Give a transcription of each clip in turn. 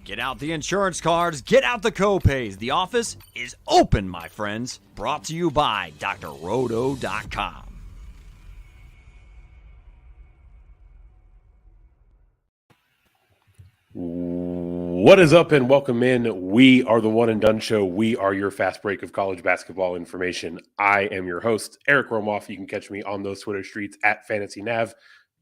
Get out the insurance cards, get out the copays. The office is open, my friends. Brought to you by drroto.com. What is up and welcome in. We are the One and Done Show. We are your fast break of college basketball information. I am your host, Eric Romoff. You can catch me on those Twitter streets at FantasyNav.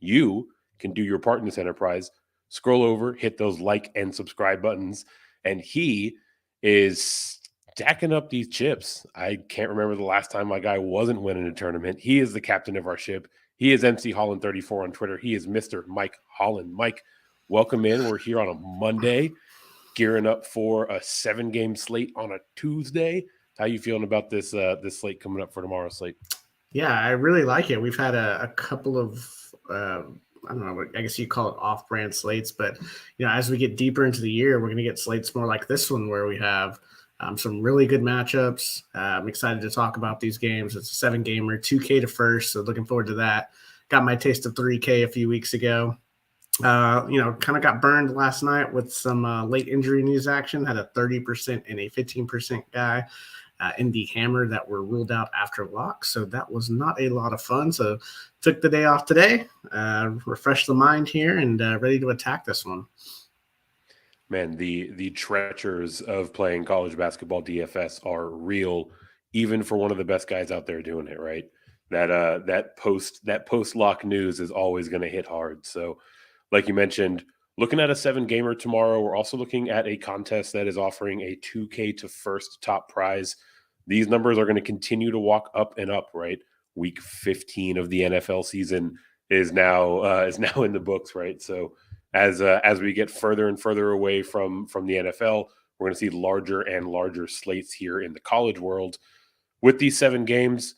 You can do your part in this enterprise. Scroll over, hit those like and subscribe buttons. And he is stacking up these chips. I can't remember the last time my guy wasn't winning a tournament. He is the captain of our ship. He is MC Holland34 on Twitter. He is Mr. Mike Holland. Mike, welcome in. We're here on a Monday, gearing up for a 7-game slate on a Tuesday. How you feeling about this slate coming up for tomorrow's slate? Yeah, I really like it. We've had a couple of I don't know, I guess you call it off-brand slates, but as we get deeper into the year, we're going to get slates more like this one where we have some really good matchups. I'm excited to talk about these games. It's a 7-gamer, 2K to first, so looking forward to that. Got my taste of 3K a few weeks ago. Kind of got burned last night with some late injury news action. Had a 30% and a 15% guy in the hammer that were ruled out after lock. So that was not a lot of fun. So took the day off today, refreshed the mind here, and ready to attack this one. Man, the treacherous of playing college basketball DFS are real, even for one of the best guys out there doing it, right? That post lock news is always going to hit hard. So like you mentioned, looking at a 7-gamer tomorrow, we're also looking at a contest that is offering a 2K to first top prize. These numbers are going to continue to walk up and up, right? Week 15 of the NFL season is now in the books, right? So as we get further and further away from the NFL, we're going to see larger and larger slates here in the college world. With these 7 games,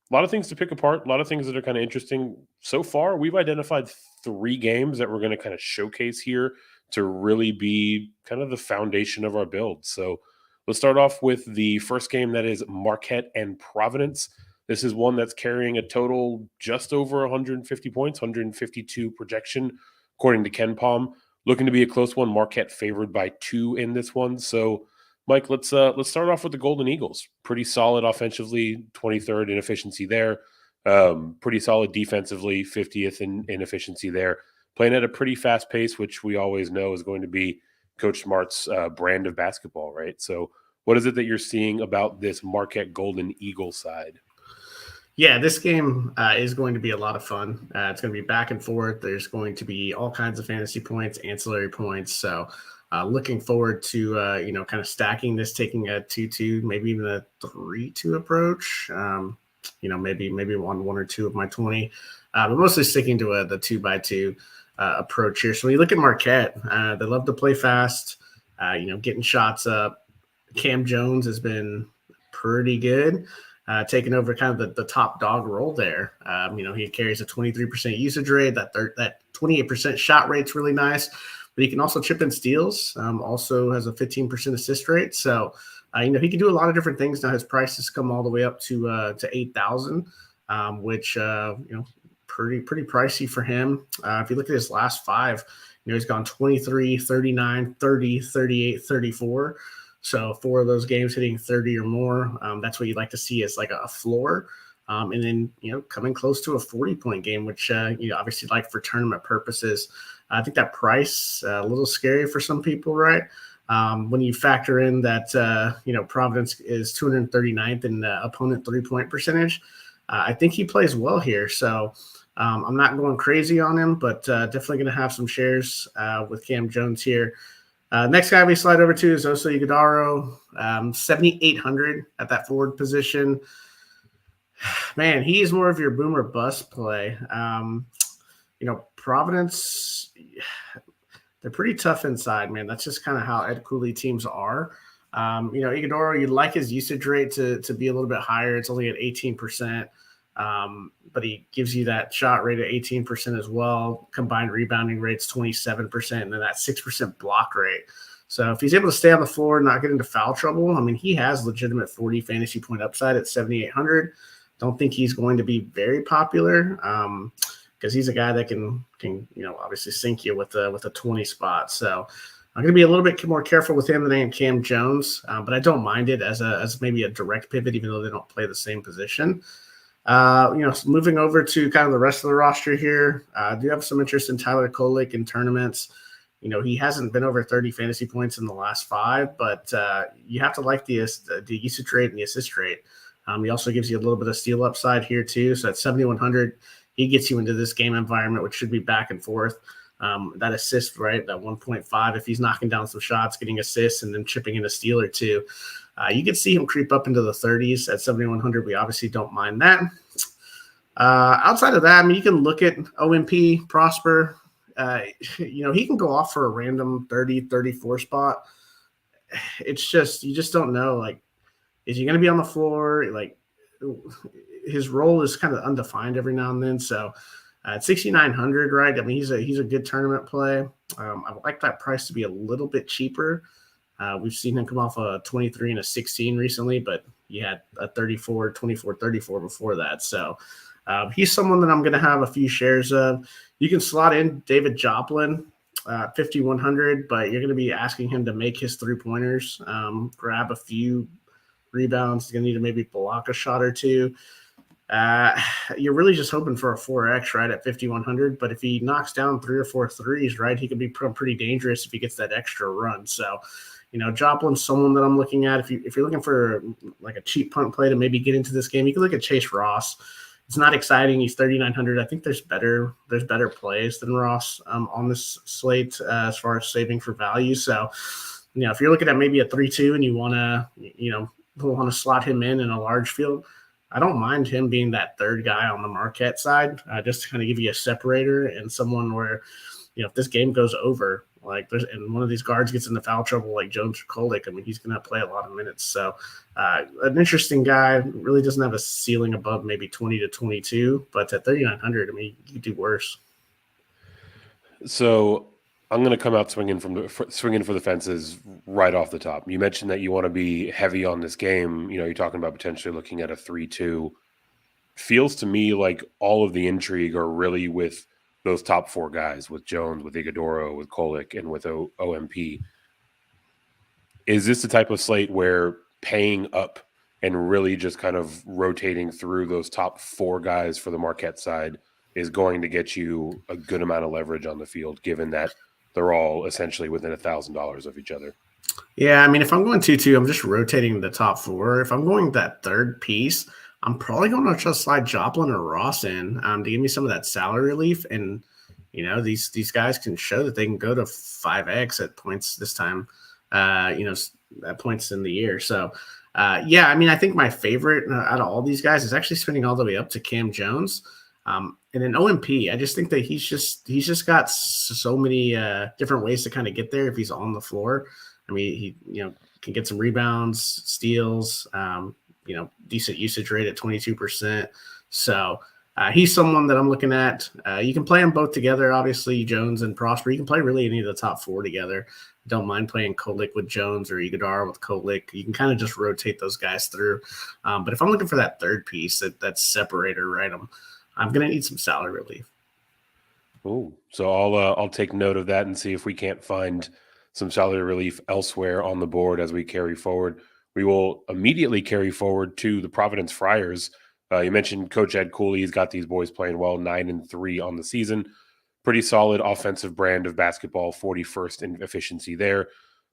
a lot of things to pick apart, a lot of things that are kind of interesting. So far, we've identified 3 games that we're going to kind of showcase here to really be kind of the foundation of our build. So let's start off with the first game, that is Marquette and Providence. This is one that's carrying a total just over 150 points, 152 projection, according to KenPom. Looking to be a close one. Marquette favored by 2 in this one. So Mike, let's start off with the Golden Eagles. Pretty solid offensively, 23rd in efficiency there. Pretty solid defensively, 50th in efficiency there. Playing at a pretty fast pace, which we always know is going to be Coach Smart's brand of basketball, right? So what is it that you're seeing about this Marquette Golden Eagle side? Yeah, this game is going to be a lot of fun. It's going to be back and forth. There's going to be all kinds of fantasy points, ancillary points. So looking forward to, kind of stacking this, taking a 2-2, maybe even a 3-2 approach. Maybe one or two of my 20, but mostly sticking to the 2x2 approach here. So when you look at Marquette, they love to play fast, getting shots up. Cam Jones has been pretty good, taking over kind of the top dog role there. He carries a 23% usage rate. That 28% shot rate's really nice, but he can also chip in steals. Also has a 15% assist rate. So, he can do a lot of different things. Now his price has come all the way up to 8,000, which pretty pricey for him. If you look at his last 5, he's gone 23, 39, 30, 38, 34. So 4 of those games hitting 30 or more. That's what you'd like to see as like a floor. And then, coming close to a 40-point game, which obviously like for tournament purposes. I think that price a little scary for some people, right? When you factor in that, Providence is 239th in opponent 3-point percentage, I think he plays well here. So I'm not going crazy on him, but definitely going to have some shares with Cam Jones here. Next guy we slide over to is Oso Ighodaro, 7,800 at that forward position. Man, he is more of your boomer bust play. Providence, they're pretty tough inside, man. That's just kind of how Ed Cooley teams are. Ighodaro, you'd like his usage rate to be a little bit higher. It's only at 18%, but he gives you that shot rate at 18% as well. Combined rebounding rate's 27%, and then that 6% block rate. So if he's able to stay on the floor and not get into foul trouble, I mean, he has legitimate 40 fantasy point upside at 7,800. Don't think he's going to be very popular because he's a guy that can obviously sink you with a 20 spot. So I'm going to be a little bit more careful with him than I am Cam Jones, but I don't mind it as maybe a direct pivot, even though they don't play the same position. Moving over to kind of the rest of the roster here, I do have some interest in Tyler Kolek in tournaments. He hasn't been over 30 fantasy points in the last 5, but you have to like the usage rate and the assist rate. He also gives you a little bit of steal upside here too. So at 7,100, he gets you into this game environment, which should be back and forth. That assist, right, that 1.5, if he's knocking down some shots, getting assists, and then chipping in a steal or two, you can see him creep up into the 30s at 7,100. We obviously don't mind that. Outside of that, I mean, you can look at OMP, Prosper. He can go off for a random 30, 34 spot. It's just, you just don't know, like, is he going to be on the floor? Like, his role is kind of undefined every now and then. So at 6,900, right? I mean, he's a good tournament play. I would like that price to be a little bit cheaper. We've seen him come off a 23 and a 16 recently, but he had a 34, 24, 34 before that. So he's someone that I'm going to have a few shares of. You can slot in David Joplin, 5,100, but you're going to be asking him to make his 3-pointers, grab a few rebounds. He's going to need to maybe block a shot or two. You're really just hoping for a 4X, right, at 5,100. But if he knocks down 3 or 4 threes, right, he could be pretty dangerous if he gets that extra run. So, Joplin's someone that I'm looking at. If you're looking for like a cheap punt play to maybe get into this game, you can look at Chase Ross. It's not exciting. He's 3,900. I think there's better plays than Ross on this slate as far as saving for value. So, if you're looking at maybe a 3-2 and you want to slot him in a large field, I don't mind him being that third guy on the Marquette side, just to kind of give you a separator and someone where, if this game goes over, and one of these guards gets into foul trouble like Jones or Kolek, I mean, he's going to play a lot of minutes. So an interesting guy, really doesn't have a ceiling above maybe 20 to 22, but at 3,900, I mean, you could do worse. So I'm going to come out swinging for the fences right off the top. You mentioned that you want to be heavy on this game. You're talking about potentially looking at a 3-2. Feels to me like all of the intrigue are really with those top 4 guys, with Jones, with Iguodala, with Kolek, and with OMP. Is this the type of slate where paying up and really just kind of rotating through those top 4 guys for the Marquette side is going to get you a good amount of leverage on the field, given that they're all essentially within $1,000 of each other? Yeah, I mean, if I'm going 2-2, I'm just rotating the top 4. If I'm going that third piece, I'm probably going to just slide Joplin or Ross in to give me some of that salary relief. And, these guys can show that they can go to 5X at points this time, at points in the year. So, I mean, I think my favorite out of all these guys is actually spinning all the way up to Cam Jones. And in OMP, I just think that he's just got so many different ways to kind of get there if he's on the floor. I mean, he can get some rebounds, steals, decent usage rate at 22%. So he's someone that I'm looking at. You can play them both together, obviously, Jones and Prosper. You can play really any of the top 4 together. Don't mind playing Kolek with Jones or Iguodala with Kolek. You can kind of just rotate those guys through. But if I'm looking for that third piece, that separator, right, I'm going to need some salary relief. Oh, so I'll take note of that and see if we can't find some salary relief elsewhere on the board as we carry forward. We will immediately carry forward to the Providence Friars. You mentioned Coach Ed Cooley. He's got these boys playing well, 9-3 on the season. Pretty solid offensive brand of basketball, 41st in efficiency there.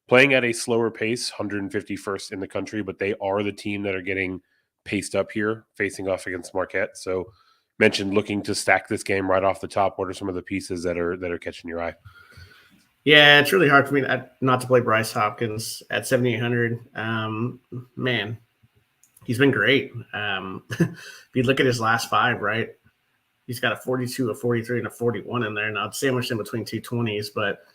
Playing at a slower pace, 151st in the country, but they are the team that are getting paced up here, facing off against Marquette. So mentioned looking to stack this game right off the top. What are some of the pieces that are catching your eye? Yeah, it's really hard for me not to play Bryce Hopkins at 7,800. Man, he's been great. If you look at his last 5, right, he's got a 42, a 43, and a 41 in there. Now, it's sandwiched in between 2 20s, but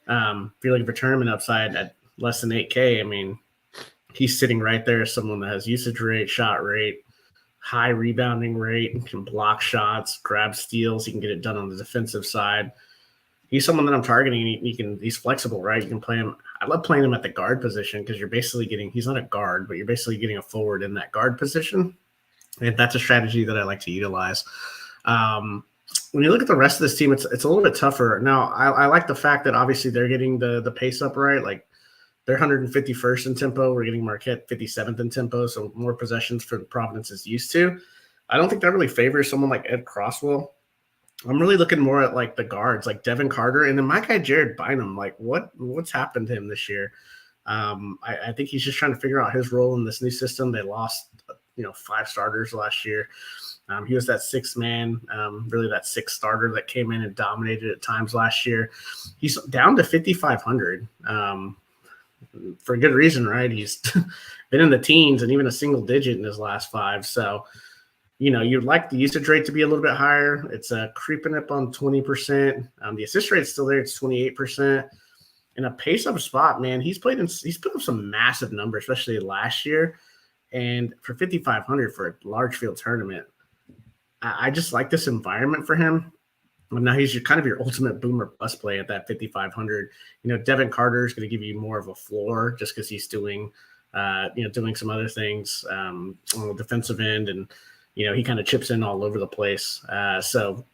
if you're looking for tournament upside at less than 8K, I mean, he's sitting right there as someone that has usage rate, shot rate, high rebounding rate, can block shots, grab steals. He can get it done on the defensive side. He's someone that I'm targeting. He's flexible, right? You can play him. I love playing him at the guard position because you're basically he's not a guard, but you're basically getting a forward in that guard position. And that's a strategy that I like to utilize. when you look at the rest of this team, it's a little bit tougher. Now, I like the fact that obviously they're getting the pace up right. Like they're 151st in tempo. We're getting Marquette 57th in tempo, so more possessions for Providence is used to. I don't think that really favors someone like Ed Crosswell. I'm really looking more at like the guards, like Devin Carter, and then my guy Jared Bynum. Like what's happened to him this year? I think he's just trying to figure out his role in this new system. They lost, 5 starters last year. He was that sixth man, really that sixth starter that came in and dominated at times last year. He's down to 5,500 for a good reason, right? He's been in the teens and even a single digit in his last 5. So, you'd like the usage rate to be a little bit higher. It's creeping up on 20%. The assist rate is still there. It's 28%. In a pace-up spot, man, he's put up some massive numbers, especially last year. And for 5,500 for a large field tournament, I just like this environment for him. And now he's your ultimate boomer bust play at that 5,500. Devin Carter is going to give you more of a floor just because he's doing some other things on the defensive end, and he kind of chips in all over the place. So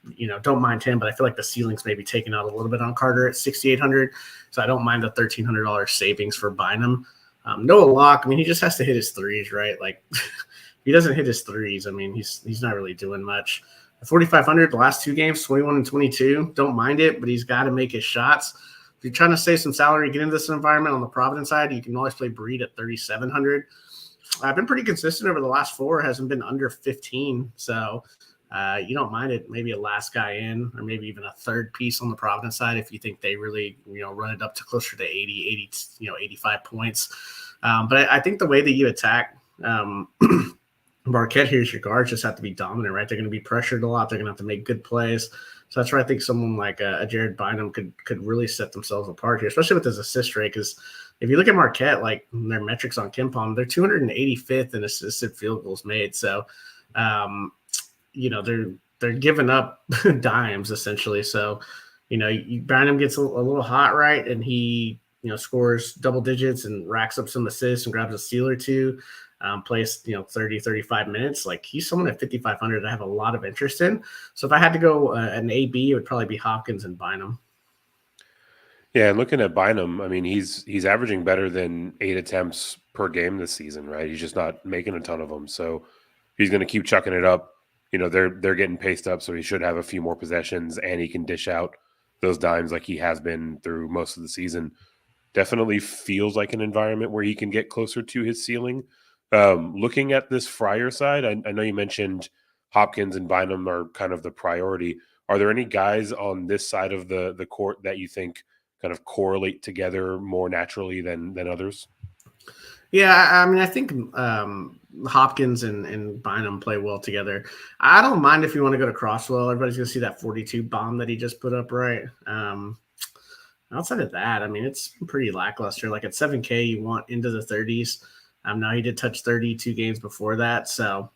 don't mind him, but I feel like the ceiling's maybe taken out a little bit on Carter at 6,800. So I don't mind the $1,300 savings for Bynum. Noah Locke, he just has to hit his threes, right? Like if he doesn't hit his threes, he's not really doing much. 4,500, the last 2 games, 21 and 22. Don't mind it, but he's got to make his shots. If you're trying to save some salary, get into this environment on the Providence side, you can always play Breed at 3,700. I've been pretty consistent over the last 4. Hasn't been under 15. So you don't mind it. Maybe a last guy in, or maybe even a third piece on the Providence side if you think they really, run it up to closer to 80, 85 points. But I think the way that you attack Marquette here is your guards just have to be dominant, right? They're going to be pressured a lot. They're going to have to make good plays. So that's where I think someone like a Jared Bynum could really set themselves apart here, especially with his assist rate. Because if you look at Marquette, like their metrics on KenPom, they're 285th in assisted field goals made. So, they're giving up dimes essentially. So, Bynum gets a little hot, right? And he, scores double digits and racks up some assists and grabs a steal or 2. Plays 30, 35 minutes. Like he's someone at 5,500 I have a lot of interest in. So if I had to go an AB, it would probably be Hopkins and Bynum. Yeah, and looking at Bynum, he's averaging better than 8 attempts per game this season, right? He's just not making a ton of them. So he's going to keep chucking it up. They're getting paced up, so he should have a few more possessions, and he can dish out those dimes like he has been through most of the season. Definitely feels like an environment where he can get closer to his ceiling. Looking at this Friar side, I know you mentioned Hopkins and Bynum are kind of the priority. Are there any guys on this side of the court that you think kind of correlate together more naturally than others? Yeah, I think Hopkins and Bynum play well together. I don't mind if you want to go to Crosswell. Everybody's going to see that 42 bomb that he just put up, right? Outside of that, it's pretty lackluster. Like at 7K, you want into the 30s. Now he did touch 32 games before that, so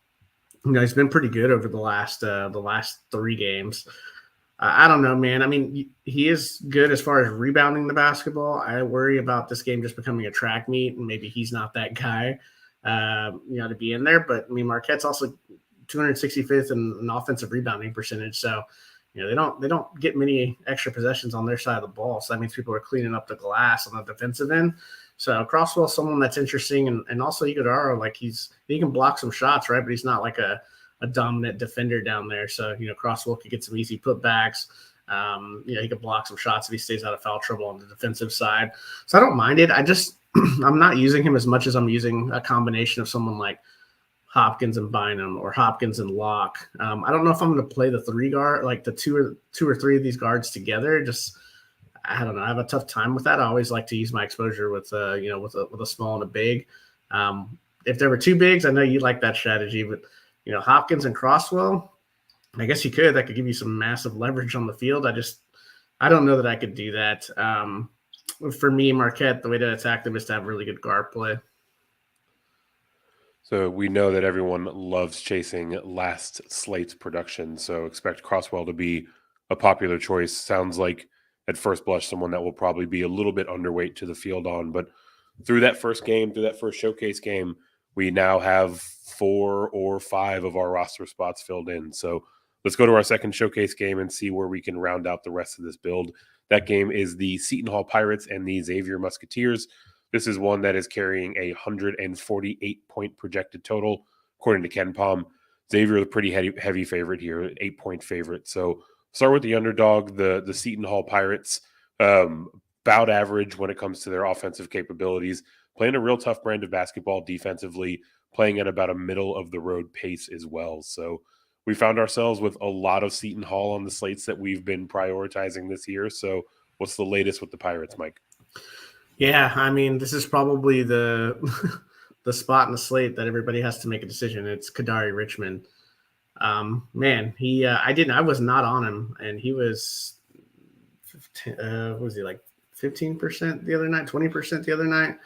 he's been pretty good over the last 3 games. I don't know, man. He is good as far as rebounding the basketball. I worry about this game just becoming a track meet, and maybe he's not that guy, to be in there. But Marquette's also 265th in an offensive rebounding percentage, so they don't get many extra possessions on their side of the ball. So that means people are cleaning up the glass on the defensive end. So Crosswell's someone that's interesting, and also Iguodala, like he can block some shots, right? But he's not like a dominant defender down there. So Crosswell could get some easy putbacks. He could block some shots if he stays out of foul trouble on the defensive side. So I don't mind it. I'm not using him as much as I'm using a combination of someone like Hopkins and Bynum or Hopkins and Locke. I don't know if I'm going to play the 3 guard, like the two or three of these guards together. I don't know. I have a tough time with that. I always like to use my exposure with a small and a big. If there were 2 bigs, I know you like that strategy, but Hopkins and Crosswell, I guess you could. That could give you some massive leverage on the field. I don't know that I could do that. For me, Marquette, the way to attack them is to have really good guard play. So we know that everyone loves chasing last slate's production, so expect Crosswell to be a popular choice. Sounds like at first blush someone that will probably be a little bit underweight to the field on, but through that first showcase game, we now have 4 or 5 of our roster spots filled in. So let's go to our second showcase game and see where we can round out the rest of this build. That game is the Seton Hall Pirates and the Xavier Musketeers. This is one that is carrying a 148-point projected total, according to KenPom. Xavier is a pretty heavy favorite here, an 8-point favorite. So start with the underdog, the Seton Hall Pirates. About average when it comes to their offensive capabilities, playing a real tough brand of basketball defensively, playing at about a middle of the road pace as well. So we found ourselves with a lot of Seton Hall on the slates that we've been prioritizing this year. So what's the latest with the Pirates, Mike? Yeah, I mean, this is probably the the spot in the slate that everybody has to make a decision. It's Kadari Richmond. Man, I was not on him, and he was, what was he, like 15% the other night, 20% the other night.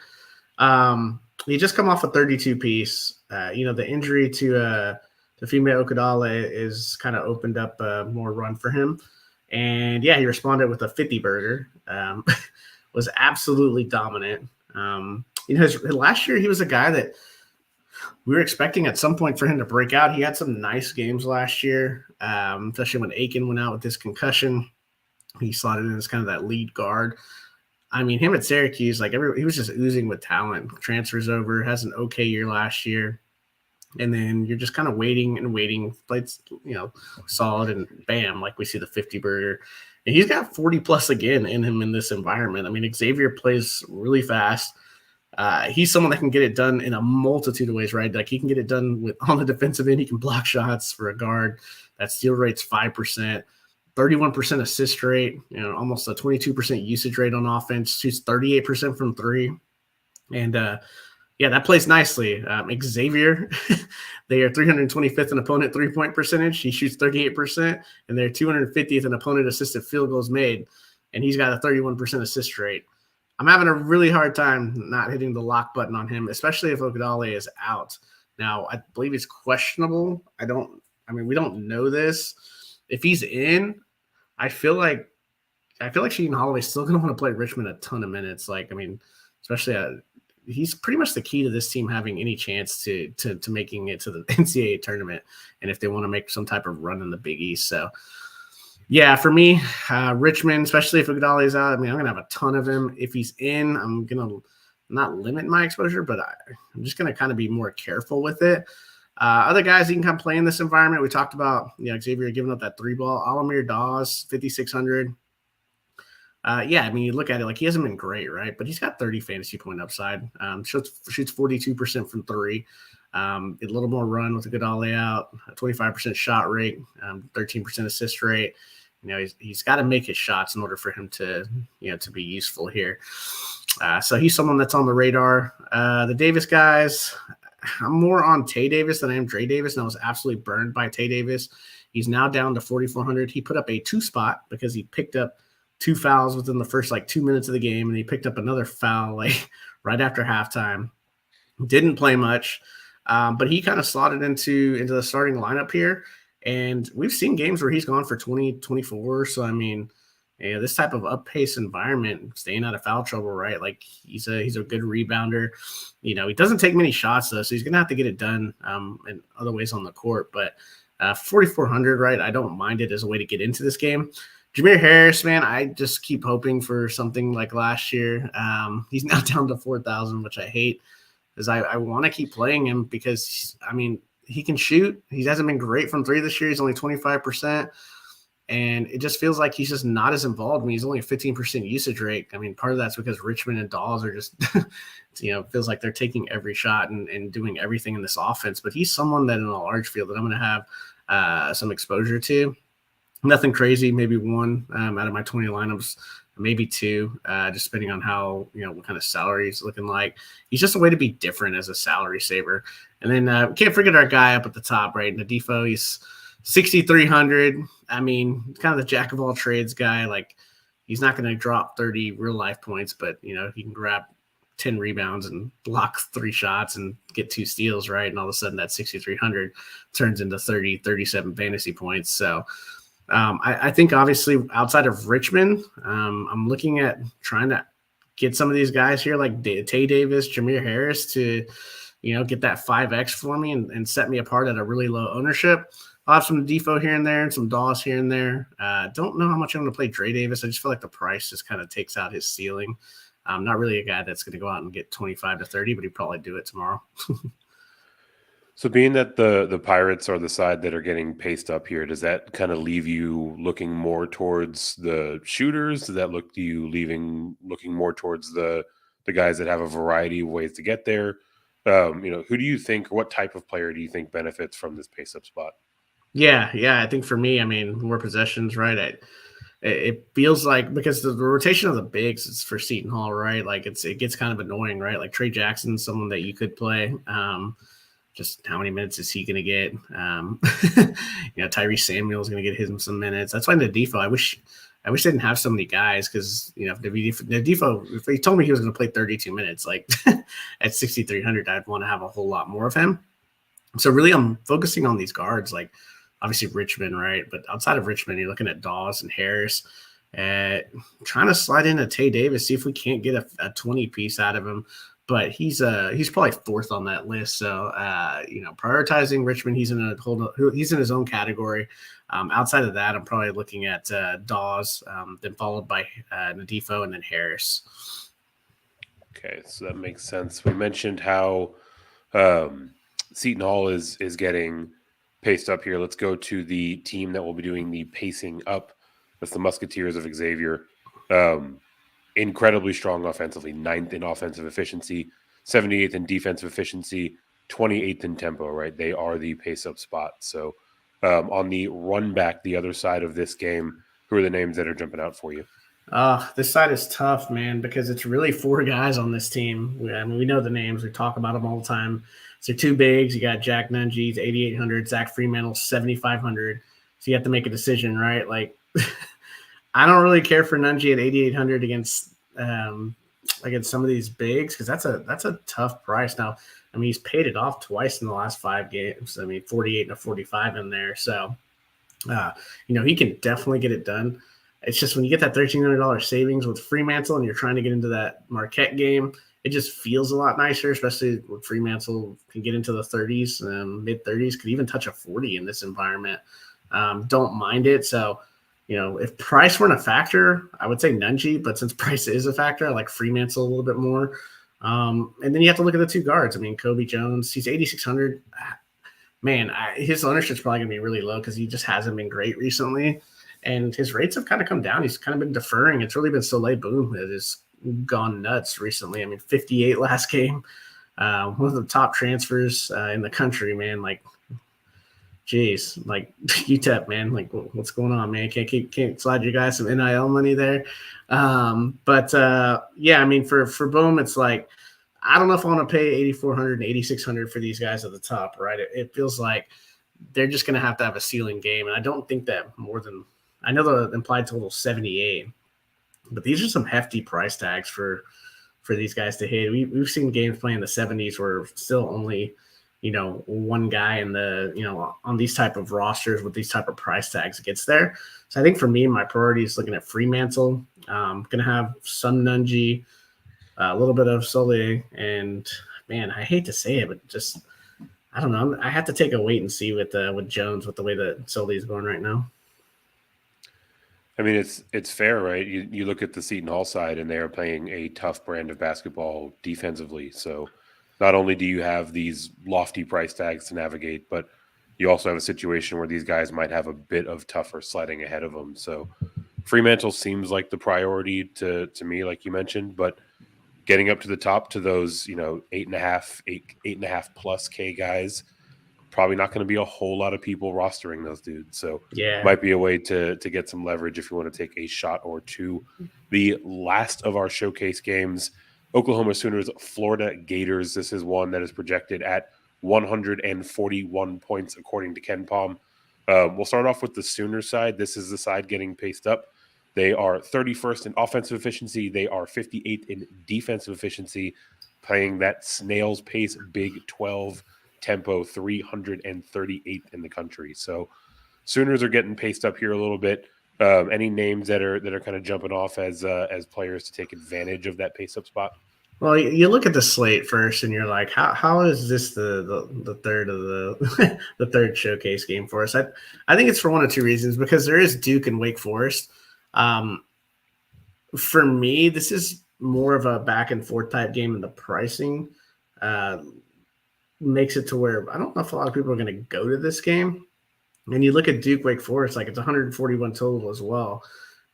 He just come off a 32 piece. The injury to Fime Okudale is kind of opened up more run for him. And yeah, he responded with a 50 burger. Was absolutely dominant. Last year he was a guy that we were expecting at some point for him to break out. He had some nice games last year, especially when Aiken went out with his concussion. He slotted in as kind of that lead guard. I mean, him at Syracuse, he was just oozing with talent. Transfers over, has an okay year last year. And then you're just kind of waiting and waiting. Played, solid, and bam, like we see the 50 burger. And he's got 40 plus again in him in this environment. I mean, Xavier plays really fast. He's someone that can get it done in a multitude of ways, right? Like he can get it done on the defensive end. He can block shots for a guard. That steal rate's 5%, 31% assist rate, almost a 22% usage rate on offense, shoots 38% from three. And that plays nicely. Xavier, they are 325th in opponent three-point percentage. He shoots 38%, and they're 250th in opponent assisted field goals made, and he's got a 31% assist rate. I'm having a really hard time not hitting the lock button on him, especially if Okudale is out. Now, I believe he's questionable. We don't know this. If he's in, I feel like Seton Holloway's still going to want to play Richmond a ton of minutes. Especially he's pretty much the key to this team having any chance to making it to the NCAA tournament, and if they want to make some type of run in the Big East. So, yeah, for me, Richmond, especially if Okudale is out, I'm going to have a ton of him. If he's in, I'm going to not limit my exposure, but I'm just going to kind of be more careful with it. Other guys you can come play in this environment. We talked about Xavier giving up that 3-ball. Alamir Dawes, 5,600. You look at it, he hasn't been great, right? But he's got 30 fantasy point upside. Shoots 42% from three. A little more run with a good all out, a 25% shot rate, 13% assist rate. He's got to make his shots in order for him to be useful here. So he's someone that's on the radar. The Davis guys, I'm more on Tay Davis than I am Dre Davis, and I was absolutely burned by Tay Davis. He's now down to 4,400. He put up a 2 spot because he picked up 2 fouls within the first 2 minutes of the game, and he picked up another foul right after halftime. Didn't play much, but he kind of slotted into the starting lineup here, and we've seen games where he's gone for 20, 24. So this type of up-pace environment, staying out of foul trouble, right? He's a good rebounder. He doesn't take many shots though, so he's gonna have to get it done in other ways on the court. But 4,400, right? I don't mind it as a way to get into this game. Jameer Harris, man, I just keep hoping for something like last year. He's now down to 4,000, which I hate, because I want to keep playing him because, he can shoot. He hasn't been great from three this year. He's only 25%, and it just feels like he's just not as involved. He's only a 15% usage rate. Part of that's because Richmond and Dawes are just, feels like they're taking every shot and doing everything in this offense. But he's someone that in a large field that I'm going to have some exposure to. Nothing crazy, maybe one out of my 20 lineups, maybe two, just depending on how, what kind of salary he's looking like. He's just a way to be different as a salary saver. And then we can't forget our guy up at the top, right? Nadifo, he's 6,300. Kind of the jack of all trades guy. He's not going to drop 30 real life points, but, he can grab 10 rebounds and block 3 shots and get 2 steals, right? And all of a sudden that 6,300 turns into 30, 37 fantasy points. So, I think obviously outside of Richmond, I'm looking at trying to get some of these guys here like Tay Davis, Jameer Harris to, get that 5X for me and set me apart at a really low ownership. I'll have some Defoe here and there and some Dawes here and there. Don't know how much I'm going to play Dre Davis. I just feel like the price just kind of takes out his ceiling. I'm not really a guy that's going to go out and get 25 to 30, but he'd probably do it tomorrow. So being that the Pirates are the side that are getting paced up here, does that kind of leave you looking more towards the shooters? Does that look you looking more towards the guys that have a variety of ways to get there? Who do you think, what type of player do you think benefits from this pace up spot? Yeah. I think for me, I mean, more possessions, right? It feels like because the rotation of the bigs is for Seton Hall, right? Like it gets kind of annoying, right? Like Trey Jackson, someone that you could play. Just how many minutes is he going to get? Tyrese Samuel is going to get him some minutes. That's why the Defoe, I wish they didn't have so many guys because, the Defoe, if he told me he was going to play 32 minutes, like at 6,300, I'd want to have a whole lot more of him. So really I'm focusing on these guards, like obviously Richmond, right? But outside of Richmond, you're looking at Dawes and Harris. Trying to slide in a Tay Davis, see if we can't get a 20 piece out of him. But he's probably fourth on that list. So prioritizing Richmond, he's in his own category. Outside of that, I'm probably looking at Dawes, then followed by Nadifo and then Harris. Okay, so that makes sense. We mentioned how Seton Hall is getting paced up here. Let's go to the team that will be doing the pacing up. That's the Musketeers of Xavier. Incredibly strong offensively, 9th in offensive efficiency, 78th in defensive efficiency, 28th in tempo, right? They are the pace-up spot. So on the run back, the other side of this game, who are the names that are jumping out for you? This side is tough, man, because it's really 4 guys on this team. We know the names. We talk about them all the time. So 2 bigs. You got Jack Nungy's 8,800, Zach Freemantle 7,500. So you have to make a decision, right? Like – I don't really care for Nungy at 8,800 against some of these bigs because that's a tough price. Now, I mean, he's paid it off twice in the last 5 games. I mean, 48 and a 45 in there. So, he can definitely get it done. It's just when you get that $1,300 savings with Freemantle and you're trying to get into that Marquette game, it just feels a lot nicer, especially when Freemantle can get into the 30s, mid 30s, could even touch a 40 in this environment. Don't mind it. So, if price weren't a factor, I would say Nungy, but since price is a factor, I like Freemantle a little bit more. And then you have to look at the 2 guards. I mean, Kobe Jones, he's 8,600. Man, his ownership's probably going to be really low because he just hasn't been great recently. And his rates have kind of come down. He's kind of been deferring. It's really been Soleil Boom that has gone nuts recently. I mean, 58 last game. One of the top transfers in the country, man. Like, geez, like UTEP, man, like what's going on, man? Can't slide you guys some NIL money there. Yeah, I mean, for Boom, it's like, I don't know if I want to pay 8,400 and 8,600 for these guys at the top, right? It feels like they're just going to have a ceiling game. And I don't think that I know the implied total is 78, but these are some hefty price tags for these guys to hit. We've seen games playing in the 70s where still only, one guy in the, on these type of rosters with these type of price tags gets there. So I think for me, my priority is looking at Freemantle. Going to have some Nungy, a little bit of Soleil, and man, I hate to say it, but just, I don't know. I have to take a wait and see with Jones, with the way that Soleil is going right now. I mean, it's fair, right? You look at the Seton Hall side, and they are playing a tough brand of basketball defensively. So not only do you have these lofty price tags to navigate, but you also have a situation where these guys might have a bit of tougher sledding ahead of them. So Freemantle seems like the priority to me, like you mentioned, but getting up to the top to those, 8.5 plus K guys, probably not going to be a whole lot of people rostering those dudes. So yeah, might be a way to get some leverage if you want to take a shot or two. The last of our showcase games, Oklahoma Sooners, Florida Gators. This is one that is projected at 141 points, according to Ken Palm. We'll start off with the Sooners side. This is the side getting paced up. They are 31st in offensive efficiency. They are 58th in defensive efficiency, playing that snail's pace Big 12 tempo, 338th in the country. So Sooners are getting paced up here a little bit. Any names that are kind of jumping off as players to take advantage of that pace up spot? Well, you look at the slate first, and you're like, how is this the third of the the third showcase game for us? I think it's for one of two reasons, because there is Duke and Wake Forest. For me, this is more of a back and forth type game, and the pricing uh, makes it to where I don't know if a lot of people are going to go to this game. And you look at Duke Wake Forest, like it's 141 total as well.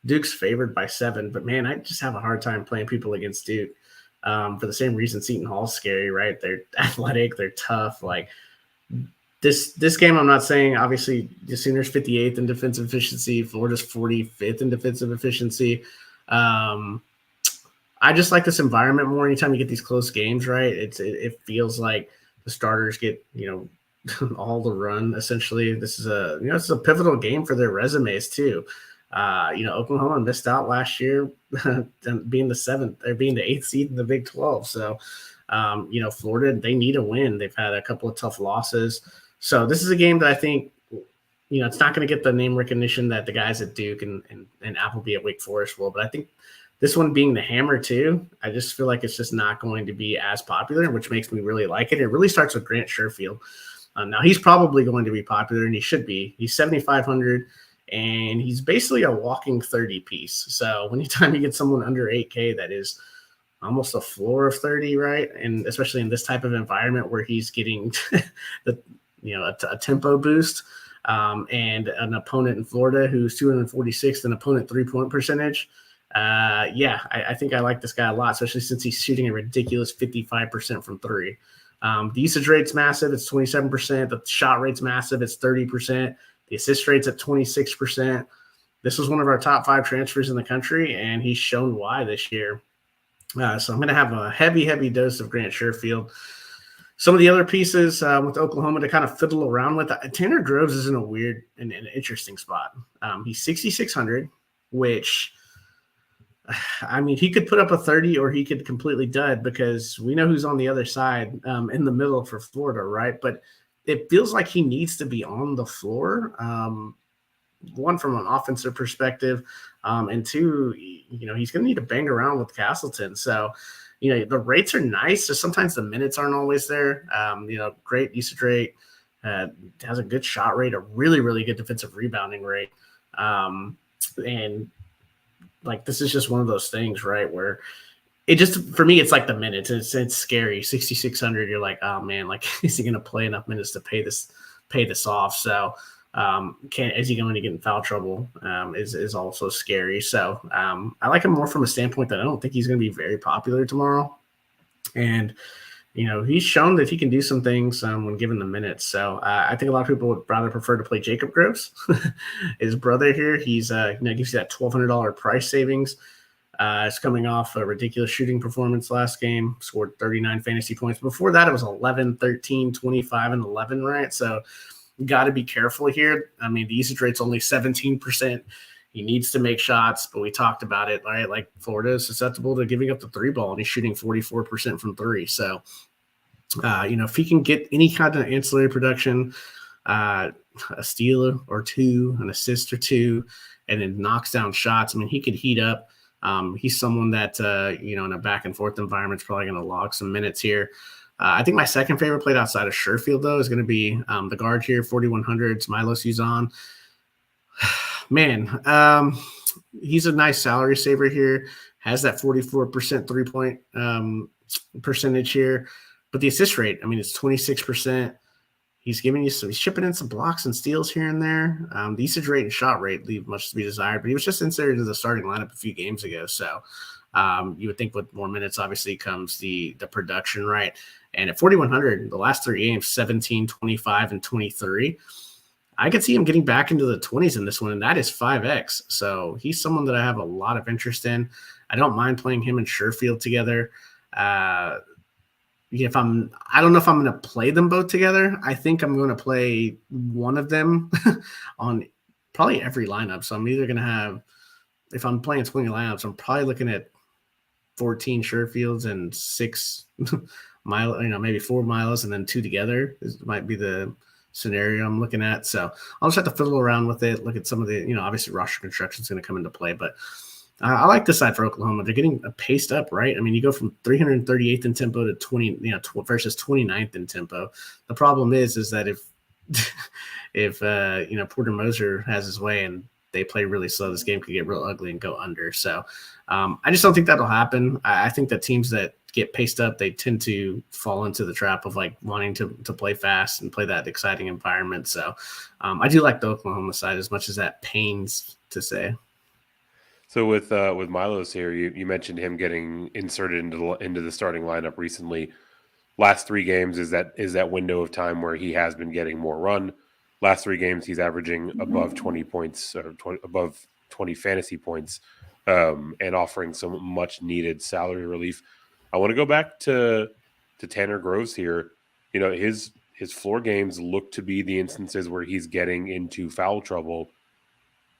Duke's favored by 7, but man, I just have a hard time playing people against Duke. For the same reason Seton Hall's scary, right? They're athletic, they're tough. Like this game, I'm not saying obviously the Sooners 58th in defensive efficiency, Florida's 45th in defensive efficiency. I just like this environment more. Anytime you get these close games, right? It feels like the starters get all the run essentially. This is a pivotal game for their resumes too. Oklahoma missed out last year being the 7th or being the 8th seed in the Big 12. So, Florida, they need a win. They've had a couple of tough losses. So this is a game that I think, it's not going to get the name recognition that the guys at Duke and Appleby at Wake Forest will. But I think this one being the hammer too, I just feel like it's just not going to be as popular, which makes me really like it. It really starts with Grant Sherfield. Now he's probably going to be popular, and he should be. He's 7,500. And he's basically a walking 30 piece. So anytime you get someone under 8K, that is almost a floor of 30, right? And especially in this type of environment where he's getting a tempo boost and an opponent in Florida who's 246th in opponent 3-point percentage. I think I like this guy a lot, especially since he's shooting a ridiculous 55% from 3. The usage rate's massive. It's 27%. The shot rate's massive. It's 30%. The assist rate's at 26%. This was one of our top 5 transfers in the country, and he's shown why this year. So I'm going to have a heavy dose of Grant Sherfield. Some of the other pieces with Oklahoma to kind of fiddle around with. Tanner Groves is in a weird and an interesting spot. He's 6,600, which, I mean, he could put up a 30 or he could completely dud, because we know who's on the other side in the middle for Florida, right? But it feels like he needs to be on the floor. One, from an offensive perspective, and 2, he's going to need to bang around with Castleton. So, the rates are nice. So sometimes the minutes aren't always there. Great usage rate, has a good shot rate, a really, really good defensive rebounding rate. And like, this is just one of those things, right, where it just, for me, it's like the minutes. It's scary. 6,600. You're like, oh man, like, is he going to play enough minutes to pay this off? So, is he going to get in foul trouble? Is also scary. So, I like him more from a standpoint that I don't think he's going to be very popular tomorrow. And, he's shown that he can do some things when given the minutes. So, I think a lot of people would rather prefer to play Jacob Groves, his brother here. He's, gives you that $1,200 price savings. It's coming off a ridiculous shooting performance last game, scored 39 fantasy points. Before that, it was 11, 13, 25, and 11, right? So got to be careful here. I mean, the usage rate's only 17%. He needs to make shots, but we talked about it, right? Like, Florida is susceptible to giving up the 3 ball, and he's shooting 44% from 3. So, if he can get any kind of ancillary production, a steal or 2, an assist or 2, and then knocks down shots, I mean, he could heat up. He's someone that, in a back and forth environment is probably going to log some minutes here. I think my second favorite played outside of Sherfield, though, is going to be the guard here, 4,100, Milos Uzan. Man, he's a nice salary saver here, has that 44% 3-point percentage here. But the assist rate, I mean, it's 26%. He's giving you he's shipping in some blocks and steals here and there. The usage rate and shot rate leave much to be desired, but he was just inserted into the starting lineup a few games ago. So you would think with more minutes, obviously, comes the production, right? And at 4,100, the last 3 games, 17, 25, and 23. I could see him getting back into the 20s in this one, and that is 5X. So he's someone that I have a lot of interest in. I don't mind playing him and Sherfield together. I don't know if I'm going to play them both together. I think I'm going to play one of them on probably every lineup. So I'm either going to have, if I'm playing 20 lineups, I'm probably looking at 14 Sherfields and 6 maybe 4 Milos and then 2 together. This might be the scenario I'm looking at. So I'll just have to fiddle around with it. Look at some of the, obviously roster construction is going to come into play, but I like this side for Oklahoma. They're getting paced up, right? I mean, you go from 338th in tempo to 20, versus 29th in tempo. The problem is that if Porter Moser has his way and they play really slow, this game could get real ugly and go under. So I just don't think that'll happen. I think that teams that get paced up, they tend to fall into the trap of like wanting to play fast and play that exciting environment. So I do like the Oklahoma side, as much as that pains to say. So with Milos here, you mentioned him getting inserted into the starting lineup recently. Last 3 games is that window of time where he has been getting more run. Last 3 games, he's averaging above 20 points or above 20 fantasy points, and offering some much needed salary relief. I want to go back to Tanner Groves here. His floor games look to be the instances where he's getting into foul trouble.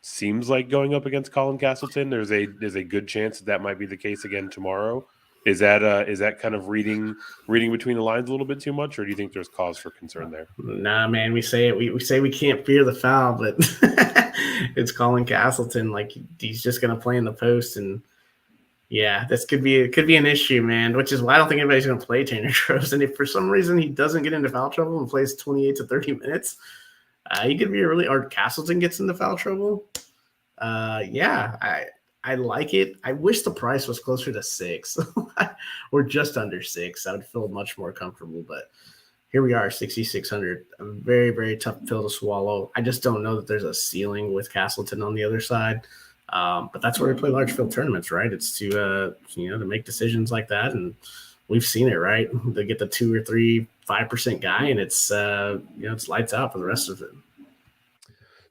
Seems like going up against Colin Castleton, there's a good chance that might be the case again tomorrow. Is that kind of reading between the lines a little bit too much, or do you think there's cause for concern there? Nah, man, we say we can't fear the foul, but it's Colin Castleton. Like, he's just gonna play in the post, and yeah, this could be an issue, man. Which is why I don't think anybody's gonna play Tanner Groves. And if for some reason he doesn't get into foul trouble and plays 28 to 30 minutes, he could be or Castleton gets into foul trouble. I like it. I wish the price was closer to 6 or just under 6. I would feel much more comfortable, but here we are, 6,600. A very, very tough pill to swallow. I just don't know that there's a ceiling with Castleton on the other side. But that's where we play large field tournaments, right? It's to make decisions like that. And we've seen it, right? They get the 2 or 3, 5% guy, and it's lights out for the rest of it.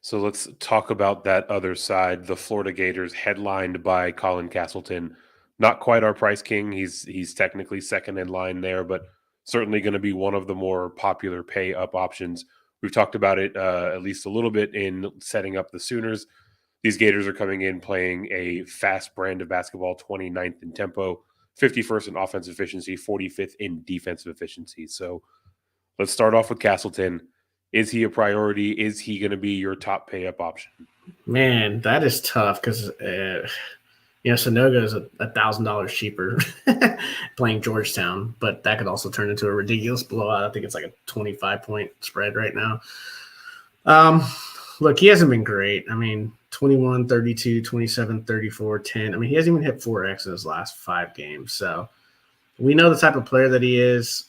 So let's talk about that other side, the Florida Gators, headlined by Colin Castleton. Not quite our price king. He's technically second in line there, but certainly going to be one of the more popular pay up options. We've talked about it at least a little bit in setting up the Sooners. These Gators are coming in playing a fast brand of basketball, 29th in tempo, 51st in offensive efficiency, 45th in defensive efficiency. So let's start off with Castleton. Is he a priority? Is he going to be your top pay up option? Man, that is tough because Sanogo is $1,000 cheaper playing Georgetown, but that could also turn into a ridiculous blowout. I think it's like a 25-point spread right now. Look, he hasn't been great. I mean, 21, 32, 27, 34, 10. I mean, he hasn't even hit 4X in his last 5 games. So we know the type of player that he is.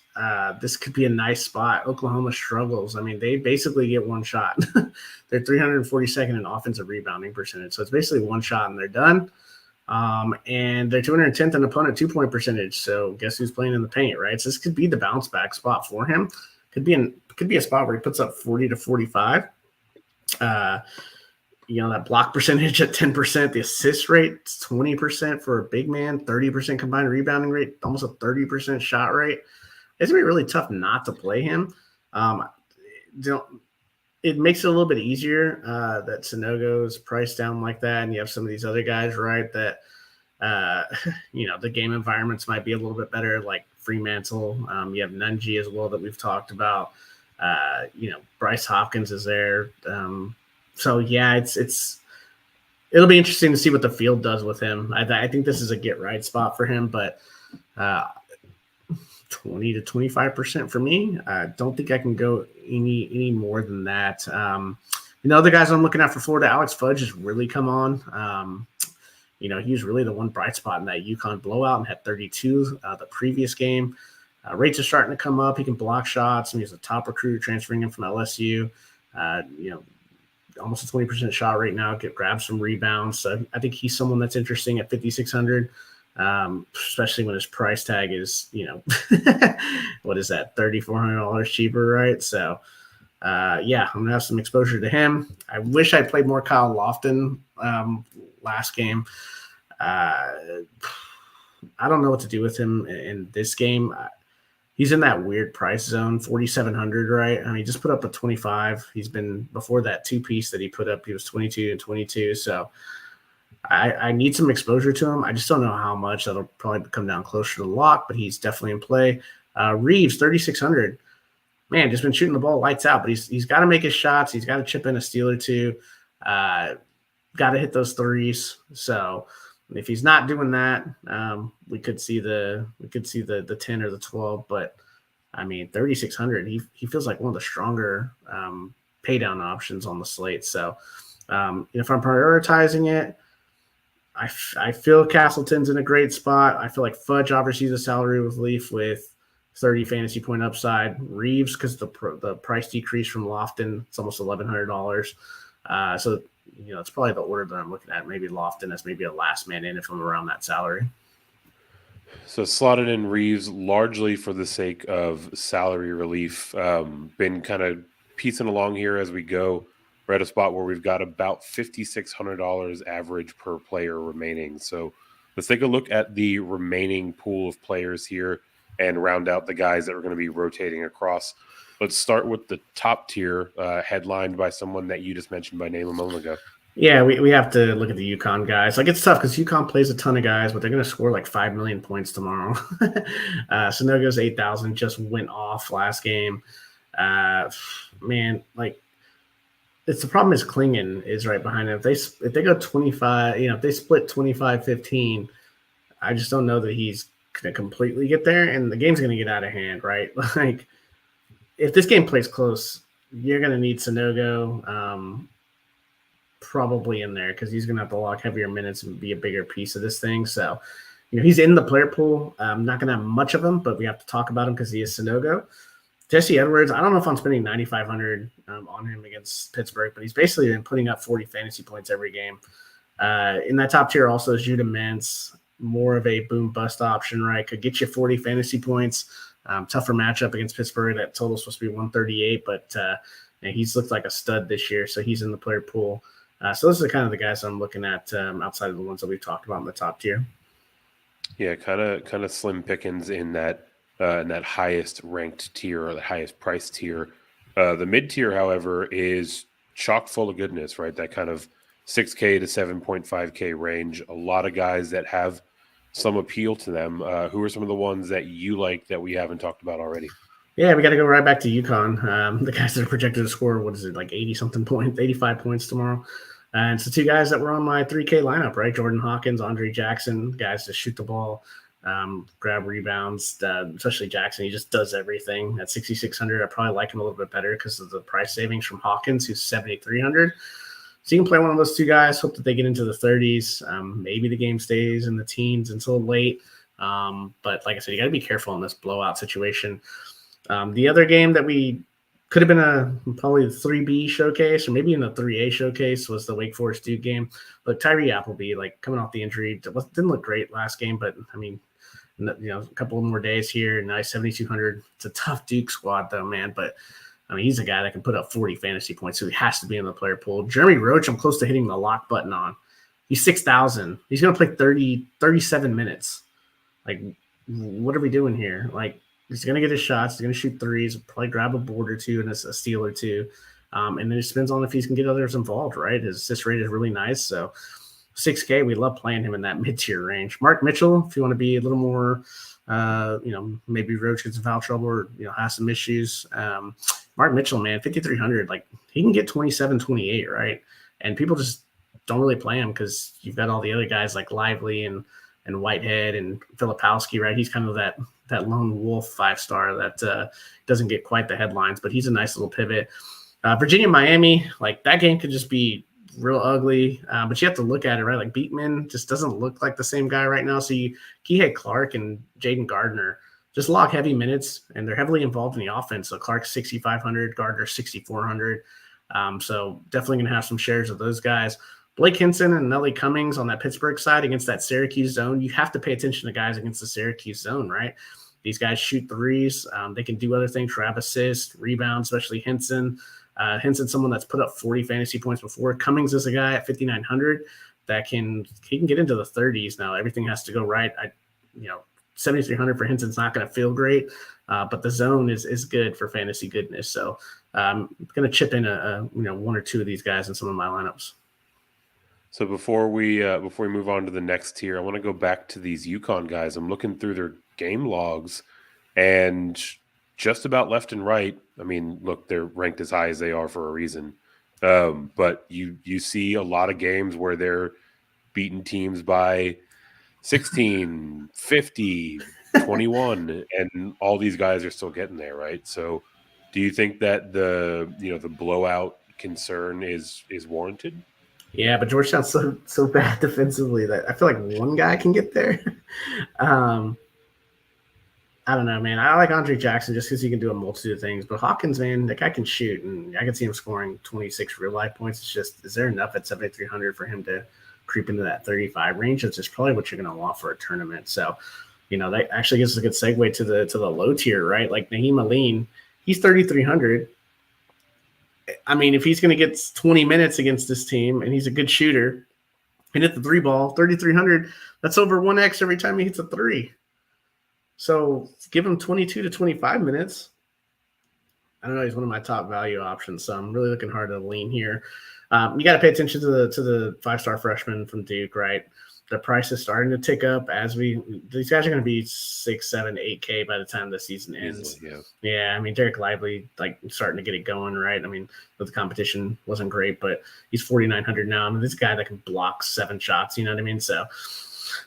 This could be a nice spot. Oklahoma struggles. I mean, they basically get one shot. They're 342nd in offensive rebounding percentage. So it's basically one shot and they're done. And they're 210th in opponent 2-point percentage. So guess who's playing in the paint, right? So this could be the bounce back spot for him. Could be a spot where he puts up 40 to 45. That block percentage at 10%, the assist rate 20% for a big man, 30% combined rebounding rate, almost a 30% shot rate. It's going to be really tough not to play him. It makes it a little bit easier that Sanogo's priced down like that, and you have some of these other guys, right, that, the game environments might be a little bit better, like Fremantle. You have Nunji as well that we've talked about. Bryce Hopkins is there. It'll be interesting to see what the field does with him. I think this is a get right spot for him, but 20 to 25% for me. I don't think I can go any more than that. The guys I'm looking at for Florida, Alex Fudge has really come on. He was really the one bright spot in that UConn blowout and had 32 the previous game. Rates are starting to come up. He can block shots. He's a top recruit transferring in from LSU. Almost a 20% shot rate now. Grab some rebounds. So I think he's someone that's interesting at 5,600. Especially when his price tag is, what is that, $3,400 cheaper, right? So, I'm going to have some exposure to him. I wish I played more Kyle Lofton last game. I don't know what to do with him in this game. He's in that weird price zone, 4,700, right? I mean, he just put up a 25. He's been, before that 2-piece that he put up, he was 22 and 22. So, I need some exposure to him. I just don't know how much. That'll probably come down closer to the lock, but he's definitely in play. Reeves, 3,600. Man, just been shooting the ball lights out, but he's got to make his shots. He's got to chip in a steal or two. Got to hit those threes. So If he's not doing that, we could see the 10 or the 12. But I mean, 3,600. He feels like one of the stronger pay down options on the slate. So if I'm prioritizing it, I feel Castleton's in a great spot. I feel like Fudge offers you the salary relief with 30 fantasy point upside. Reeves, because the price decrease from Lofton, it's almost $1,100. So it's probably the order that I'm looking at. Maybe Lofton as maybe a last man in if I'm around that salary. So slotted in Reeves largely for the sake of salary relief. Been kind of piecing along here as we go. We're at a spot where we've got about $5,600 average per player remaining. So let's take a look at the remaining pool of players here and round out the guys that are going to be rotating across. Let's start with the top tier, headlined by someone that you just mentioned by name a moment ago. Yeah, we have to look at the UConn guys. Like, it's tough because UConn plays a ton of guys, but they're going to score like 5 million points tomorrow. Sonogo's 8,000 just went off last game. Man, like, it's the problem is Klingon is right behind him. If they go 25, if they split 25-15, I just don't know that he's going to completely get there, and the game's going to get out of hand, right? Like, if this game plays close, you're going to need Sonogo probably in there because he's going to have to log heavier minutes and be a bigger piece of this thing. So, he's in the player pool. I'm not going to have much of him, but we have to talk about him because he is Sonogo. Jesse Edwards, I don't know if I'm spending 9,500 on him against Pittsburgh, but he's basically been putting up 40 fantasy points every game. In that top tier also is Judah Mintz, more of a boom bust option, right? Could get you 40 fantasy points. Tougher matchup against Pittsburgh. That total's supposed to be 138, but he's looked like a stud this year, so he's in the player pool. So those are kind of the guys I'm looking at outside of the ones that we've talked about in the top tier. Yeah, kind of slim pickings in that highest ranked tier or the highest price tier. The mid tier, however, is chock full of goodness, right? That kind of 6K to 7.5K range. A lot of guys that have some appeal to them. Who are some of the ones that you like that we haven't talked about already? Yeah, we got to go right back to UConn. The guys that are projected to score, what is it, like 80-something points, 85 points tomorrow. And so two guys that were on my 3K lineup, right? Jordan Hawkins, Andre Jackson, guys to shoot the ball, grab rebounds, especially Jackson. He just does everything. At 6,600, I probably like him a little bit better because of the price savings from Hawkins, who's 7,300. So you can play one of those two guys, hope that they get into the 30s. Maybe the game stays in the teens until late. But like I said, you got to be careful in this blowout situation. The other game that we could have been probably the 3B showcase or maybe in the 3A showcase was the Wake Forest Duke game. But Tyree Appleby, like coming off the injury, didn't look great last game. But I mean, a couple of more days here, nice 7,200. It's a tough Duke squad though, man. But I mean, he's a guy that can put up 40 fantasy points, so he has to be in the player pool. Jeremy Roach, I'm close to hitting the lock button on. He's 6,000. He's going to play 37 minutes. Like, what are we doing here? Like, he's going to get his shots. He's going to shoot threes, probably grab a board or two and a steal or two. And then it depends on if he's going to get others involved, right? His assist rate is really nice. So 6K, we love playing him in that mid-tier range. Mark Mitchell, if you want to be a little more, maybe Roach gets in foul trouble or, has some issues. Mark Mitchell, man, 5,300, like he can get 27, 28, right? And people just don't really play him because you've got all the other guys like Lively and Whitehead and Filipowski, right? He's kind of that lone wolf 5-star that doesn't get quite the headlines, but he's a nice little pivot. Virginia, Miami, like that game could just be real ugly, but you have to look at it, right? Like Beekman just doesn't look like the same guy right now. So Kihei Clark and Jaden Gardner just log heavy minutes, and they're heavily involved in the offense. So Clark's 6,500, Gardner 6,400. So definitely going to have some shares of those guys. Blake Hinson and Nelly Cummings on that Pittsburgh side against that Syracuse zone. You have to pay attention to guys against the Syracuse zone, right? These guys shoot threes. They can do other things, grab assists, rebound, especially Hinson. Hinson's someone that's put up 40 fantasy points before. Cummings is a guy at 5,900 that he can get into the 30s now. Everything has to go right. 7,300 for Hinson's not going to feel great, but the zone is good for fantasy goodness. So I'm going to chip in one or two of these guys in some of my lineups. So before we move on to the next tier, I want to go back to these UConn guys. I'm looking through their game logs, and just about left and right. I mean, look, they're ranked as high as they are for a reason. But you see a lot of games where they're beating teams by 16, 50, 21, and all these guys are still getting there, right? So do you think that the blowout concern is warranted? Yeah, but Georgetown's so bad defensively that I feel like one guy can get there. I don't know, man. I like Andre Jackson just because he can do a multitude of things. But Hawkins, man, that guy can shoot, and I can see him scoring 26 real life points. It's just, is there enough at 7,300 for him to creep into that 35 range? Which is probably what you're going to want for a tournament. So, that actually gives us a good segue to the low tier, right? Like Naheem Aline, he's 3,300. I mean, if he's going to get 20 minutes against this team, and he's a good shooter, and hit the three ball, 3,300, that's over 1x every time he hits a three. So give him 22 to 25 minutes. I don't know. He's one of my top value options, so I'm really looking hard to lean here. You got to pay attention to the 5-star freshman from Duke, right? The price is starting to tick up these guys are going to be 6, 7, 8K by the time the season ends. Easily, yeah. I mean, Derek Lively, starting to get it going, right? I mean, the competition wasn't great, but he's 4,900 now. I mean, this guy that can block 7 shots, you know what I mean? So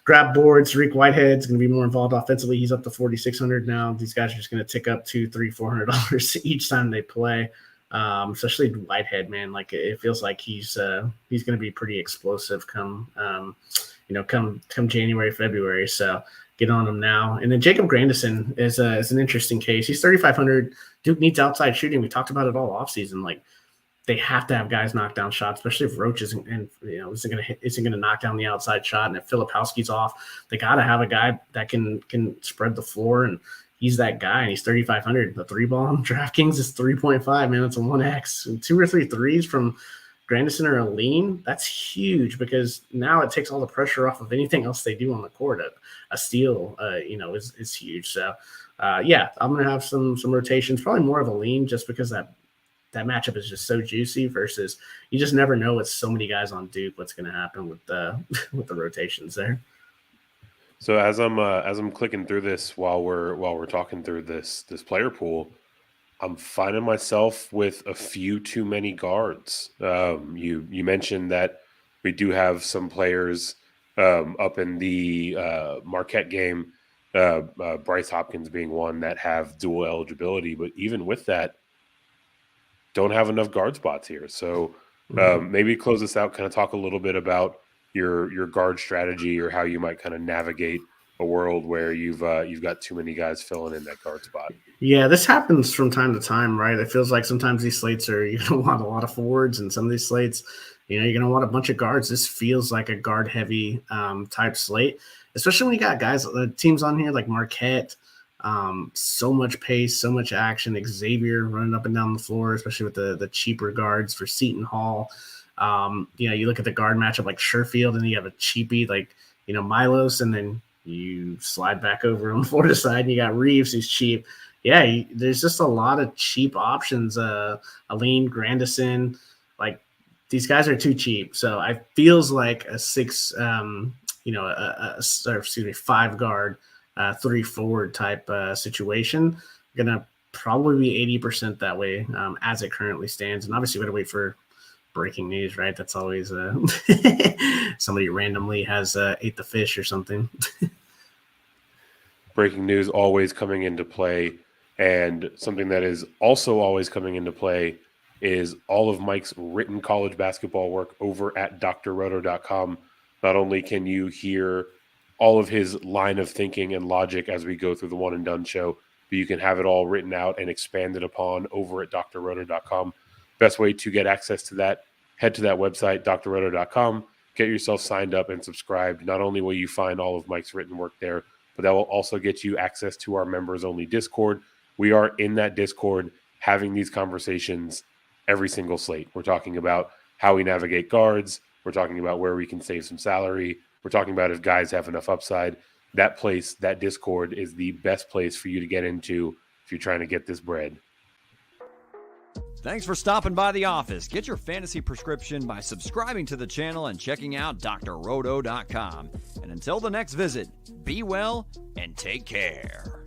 grab boards. Tariq Whitehead's going to be more involved offensively. He's up to 4,600 now. These guys are just going to tick up $200, $300, $400 each time they play. Especially Whitehead, man. Like it feels like he's going to be pretty explosive come January, February. So get on him now. And then Jacob Grandison is an interesting case. He's 3,500. Duke needs outside shooting. We talked about it all offseason. Like they have to have guys knock down shots, especially if Roach isn't going to knock down the outside shot. And if Filipowski's off, they got to have a guy that can spread the floor. And he's that guy. And he's 3,500. The three ball on DraftKings is 3.5. Man, it's a 1x. And 2 or 3 threes from Grandison or Aline, that's huge because now it takes all the pressure off of anything else they do on the court. A steal, is huge. So, I'm going to have some rotations, probably more of Aline just because that matchup is just so juicy versus you just never know with so many guys on Duke what's going to happen with the rotations there. So as I'm clicking through this while we're talking through this player pool, I'm finding myself with a few too many guards. You mentioned that we do have some players up in the Marquette game, Bryce Hopkins being one that have dual eligibility, but even with that, don't have enough guard spots here. So maybe close this out, kind of talk a little bit about your guard strategy or how you might kind of navigate a world where you've got too many guys filling in that guard spot. Yeah, this happens from time to time, right? It feels like sometimes these slates are you're going to want a lot of forwards, and some of these slates, you're going to want a bunch of guards. This feels like a guard-heavy type slate, especially when you got guys, teams on here like Marquette, so much pace, so much action. Xavier running up and down the floor, especially with the cheaper guards for Seton Hall. You look at the guard matchup like Sherfield, and you have a cheapie like Milos, and then you slide back over on the Florida side, and you got Reeves, who's cheap. Yeah, there's just a lot of cheap options. Aline, Grandison, like these guys are too cheap. So it feels like a 5 guard, 3 forward type situation. Gonna probably be 80% that way as it currently stands. And obviously we got to wait for breaking news, right? That's always somebody randomly has ate the fish or something. Breaking news always coming into play. And something that is also always coming into play is all of Mike's written college basketball work over at drroto.com. Not only can you hear all of his line of thinking and logic as we go through the One and Done show, but you can have it all written out and expanded upon over at drroto.com. Best way to get access to that, head to that website, drroto.com, get yourself signed up and subscribed. Not only will you find all of Mike's written work there, but that will also get you access to our members-only Discord. We are in that Discord having these conversations every single slate. We're talking about how we navigate guards. We're talking about where we can save some salary. We're talking about if guys have enough upside. That place, that Discord, is the best place for you to get into if you're trying to get this bread. Thanks for stopping by the office. Get your fantasy prescription by subscribing to the channel and checking out drroto.com. And until the next visit, be well and take care.